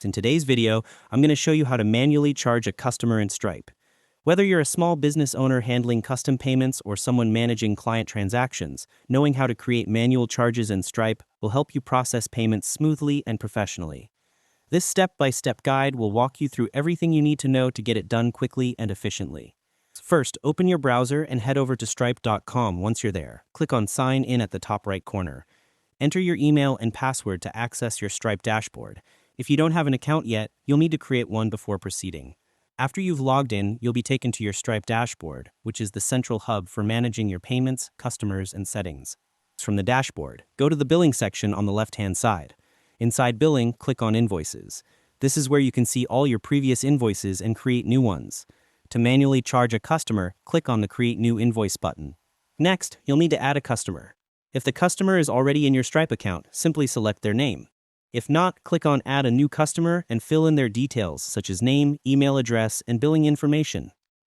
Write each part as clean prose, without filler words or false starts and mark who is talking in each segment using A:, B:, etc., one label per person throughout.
A: In today's video, I'm going to show you how to manually charge a customer in Stripe. Whether you're a small business owner handling custom payments or someone managing client transactions, knowing how to create manual charges in Stripe will help you process payments smoothly and professionally. This step-by-step guide will walk you through everything you need to know to get it done quickly and efficiently. First, open your browser and head over to stripe.com. Once you're there, click on Sign In at the top right corner. Enter your email and password to access your Stripe dashboard. If you don't have an account yet, you'll need to create one before proceeding. After you've logged in, you'll be taken to your Stripe dashboard, which is the central hub for managing your payments, customers, and settings. From the dashboard, go to the billing section on the left-hand side. Inside billing, click on Invoices. This is where you can see all your previous invoices and create new ones. To manually charge a customer, click on the Create New Invoice button. Next, you'll need to add a customer. If the customer is already in your Stripe account, simply select their name. If not, click on Add a New Customer and fill in their details such as name, email address, and billing information.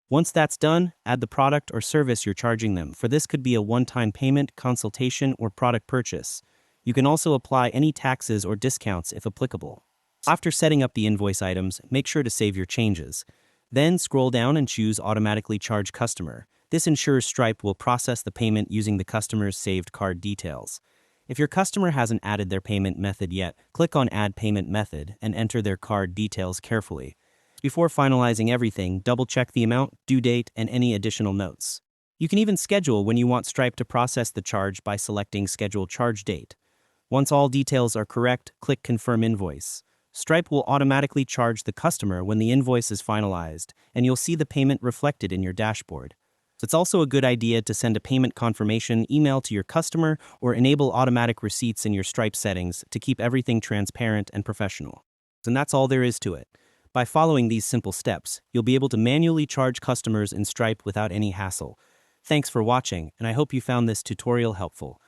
A: Once that's done, add the product or service you're charging them, for this could be a one-time payment, consultation, or product purchase. You can also apply any taxes or discounts if applicable. After setting up the invoice items, make sure to save your changes. Then scroll down and choose Automatically Charge Customer. This ensures Stripe will process the payment using the customer's saved card details. If your customer hasn't added their payment method yet, click on Add Payment Method and enter their card details carefully. Before finalizing everything, double-check the amount, due date, and any additional notes. You can even schedule when you want Stripe to process the charge by selecting Schedule Charge Date. Once all details are correct, click Confirm Invoice. Stripe will automatically charge the customer when the invoice is finalized, and you'll see the payment reflected in your dashboard. It's also a good idea to send a payment confirmation email to your customer or enable automatic receipts in your Stripe settings to keep everything transparent and professional. And that's all there is to it. By following these simple steps, you'll be able to manually charge customers in Stripe without any hassle. Thanks for watching, and I hope you found this tutorial helpful.